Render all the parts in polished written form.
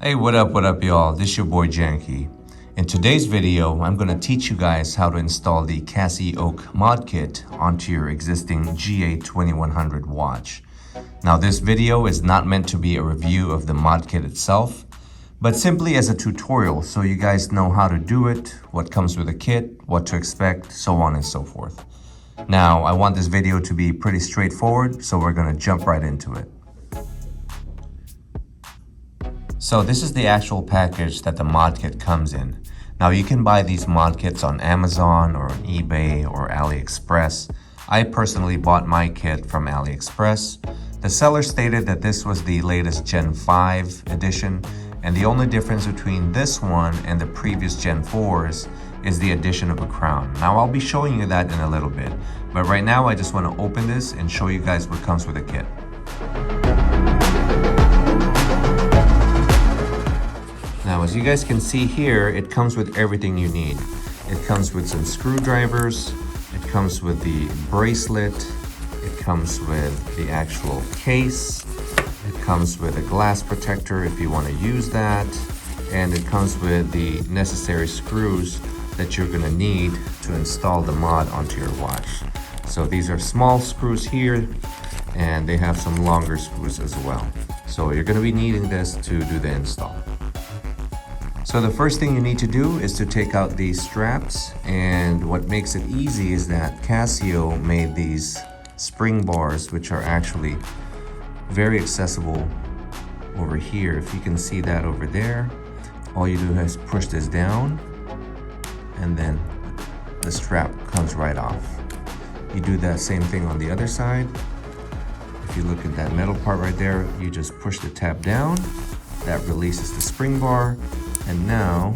Hey, what up y'all? This your boy Janky. In today's video, I'm going to teach you guys how to install the CasiOak mod kit onto your existing GA2100 watch. Now this video is not meant to be a review of the mod kit itself, but simply as a tutorial so you guys know how to do it, what comes with the kit, what to expect, so on and so forth. Now, I want this video to be pretty straightforward, so we're going to jump right into it. So this is the actual package that the mod kit comes in. Now you can buy these mod kits on Amazon or on eBay or AliExpress. I personally bought my kit from AliExpress. The seller stated that this was the latest Gen 5 edition, and the only difference between this one and the previous Gen 4s is the addition of a crown. Now I'll be showing you that in a little bit, but right now I just want to open this and show you guys what comes with the kit. Now, as you guys can see here, it comes with everything you need. It comes with some screwdrivers, it comes with the bracelet, it comes with the actual case, it comes with a glass protector if you want to use that, and it comes with the necessary screws that you're going to need to install the mod onto your watch. So these are small screws here, and they have some longer screws as well. So you're going to be needing this to do the install. So the first thing you need to do is to take out these straps, and what makes it easy is that Casio made these spring bars, which are actually very accessible over here. If you can see that over there, all you do is push this down and then the strap comes right off. You do that same thing on the other side. If you look at that metal part right there, you just push the tab down, that releases the spring bar, and now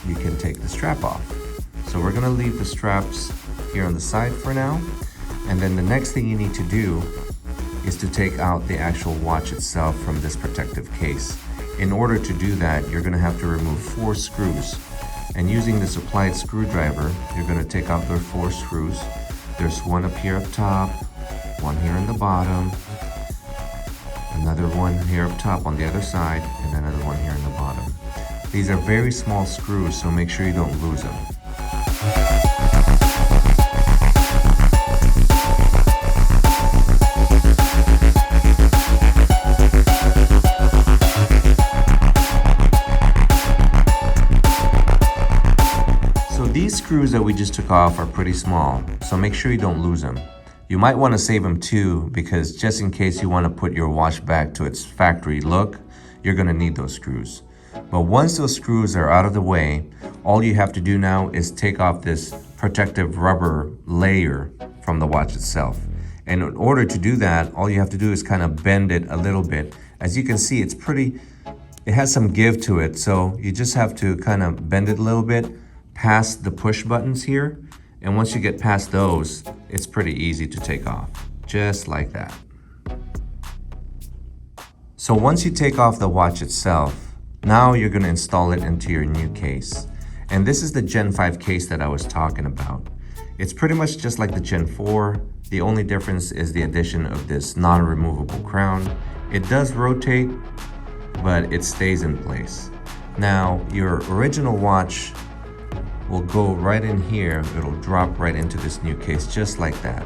you can take the strap off. So we're gonna leave the straps here on the side for now. And then the next thing you need to do is to take out the actual watch itself from this protective case. In order to do that, you're gonna have to remove 4 screws. And using the supplied screwdriver, you're gonna take out the 4 screws. There's one up here up top, one here in the bottom, another one here up top on the other side, and another one here in the bottom. These are very small screws, so make sure you don't lose them. So these screws that we just took off are pretty small, so make sure you don't lose them. You might want to save them too, because just in case you want to put your watch back to its factory look, you're going to need those screws. But once those screws are out of the way, all you have to do now is take off this protective rubber layer from the watch itself. And in order to do that, all you have to do is kind of bend it a little bit. As you can see, it has some give to it. So you just have to kind of bend it a little bit past the push buttons here. And once you get past those, it's pretty easy to take off, just like that. So once you take off the watch itself, now you're going to install it into your new case. And this is the Gen 5 case that I was talking about. It's pretty much just like the Gen 4. The only difference is the addition of this non-removable crown. It does rotate, but it stays in place. Now, your original watch will go right in here. It'll drop right into this new case, just like that.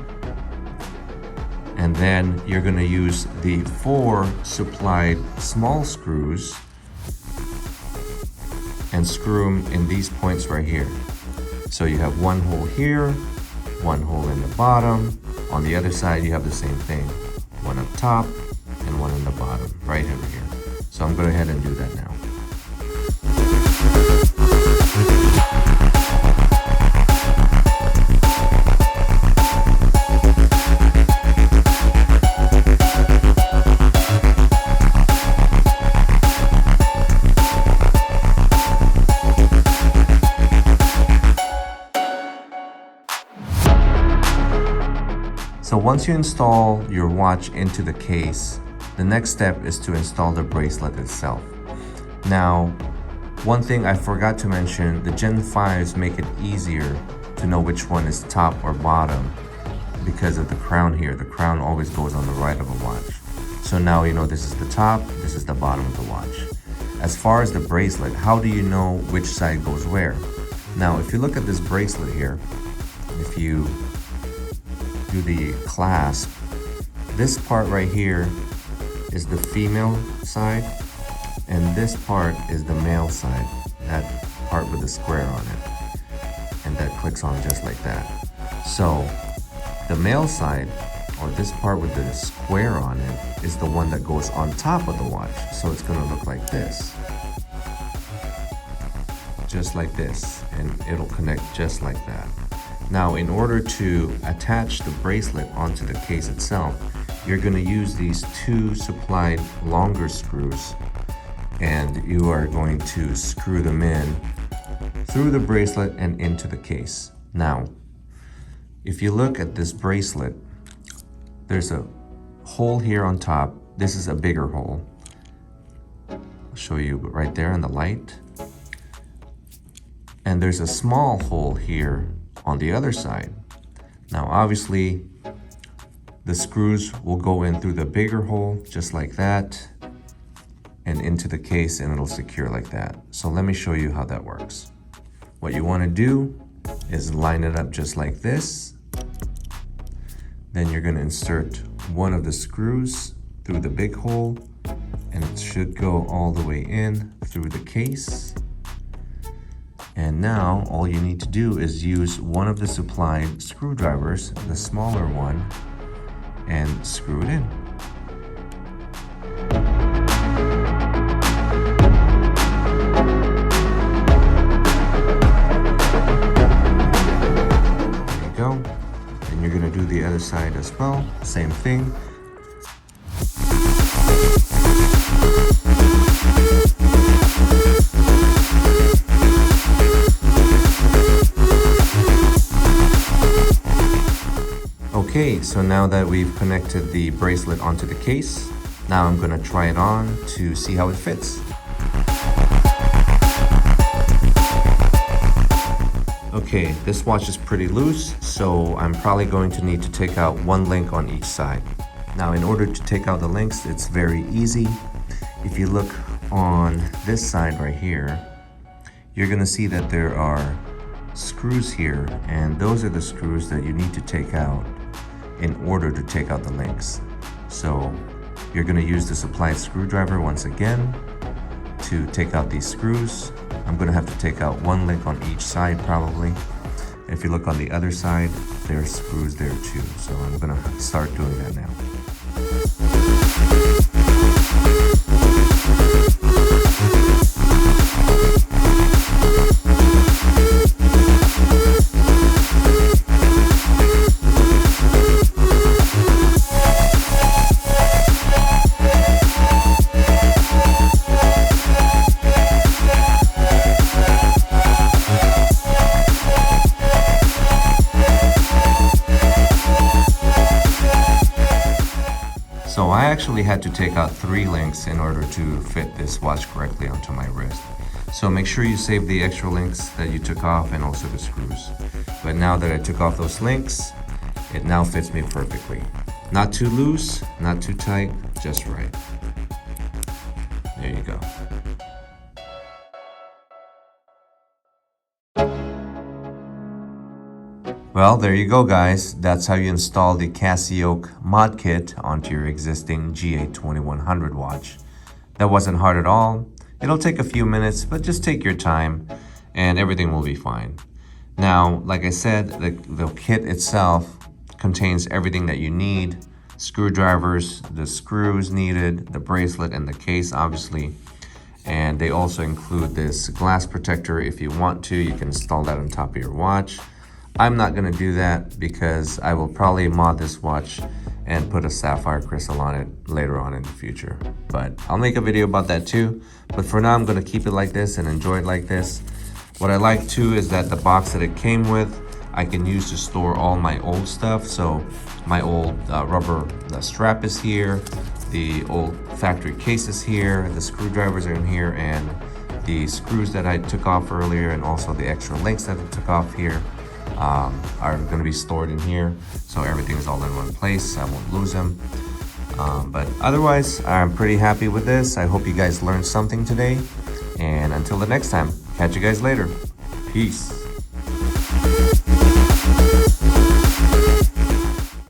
And then you're going to use the 4 supplied small screws and screw them in these points right here. So you have one hole here, one hole in the bottom. On the other side, you have the same thing. One up top and one in the bottom, right over here. So I'm going to go ahead and do that now. So once you install your watch into the case, the next step is to install the bracelet itself. Now, one thing I forgot to mention, the Gen 5s make it easier to know which one is top or bottom because of the crown here. The crown always goes on the right of a watch. So now you know this is the top, this is the bottom of the watch. as far as the bracelet, how do you know which side goes where? Now, if you look at this bracelet here, if you do the clasp, this part right here is the female side, and this part is the male side, that part with the square on it, and that clicks on just like that. So the male side, or this part with the square on it, is the one that goes on top of the watch. So it's gonna look like this, just like this, and it'll connect just like that. Now, in order to attach the bracelet onto the case itself, you're gonna use these two supplied longer screws, and you are going to screw them in through the bracelet and into the case. Now, if you look at this bracelet, there's a hole here on top. This is a bigger hole. I'll show you right there in the light. And there's a small hole here on the other side. Now, obviously, the screws will go in through the bigger hole, just like that, and into the case, and it'll secure like that. So let me show you how that works. What you want to do is line it up just like this. Then you're going to insert one of the screws through the big hole, and it should go all the way in through the case. And now all you need to do is use one of the supplied screwdrivers, the smaller one, and screw it in. There you go. And you're gonna do the other side as well, same thing. Okay, so now that we've connected the bracelet onto the case, now I'm gonna try it on to see how it fits. Okay, this watch is pretty loose, so I'm probably going to need to take out one link on each side. Now, in order to take out the links, it's very easy. If you look on this side right here, you're gonna see that there are screws here, and those are the screws that you need to take out in order to take out the links. So you're going to use the supplied screwdriver once again to take out these screws. I'm going to have to take out one link on each side probably. If you look on the other side, there's screws there too. So I'm going to start doing that now. So I actually had to take out 3 links in order to fit this watch correctly onto my wrist. So make sure you save the extra links that you took off and also the screws. But now that I took off those links, it now fits me perfectly. Not too loose, not too tight, just right. There you go. Well, there you go, guys. That's how you install the CasiOak mod kit onto your existing GA2100 watch. That wasn't hard at all. It'll take a few minutes, but just take your time and everything will be fine. Now, like I said, the kit itself contains everything that you need. Screwdrivers, the screws needed, the bracelet, and the case, obviously. And they also include this glass protector. If you want to, you can install that on top of your watch. I'm not gonna do that because I will probably mod this watch and put a sapphire crystal on it later on in the future. But I'll make a video about that too. But for now, I'm gonna keep it like this and enjoy it like this. What I like too is that the box that it came with, I can use to store all my old stuff. So my old rubber strap is here, the old factory case is here, the screwdrivers are in here, and the screws that I took off earlier, and also the extra links that I took off here are going to be stored in here, so everything is all in one place. I won't lose them. But otherwise, I'm pretty happy with this. I hope you guys learned something today. And until the next time, catch you guys later. Peace.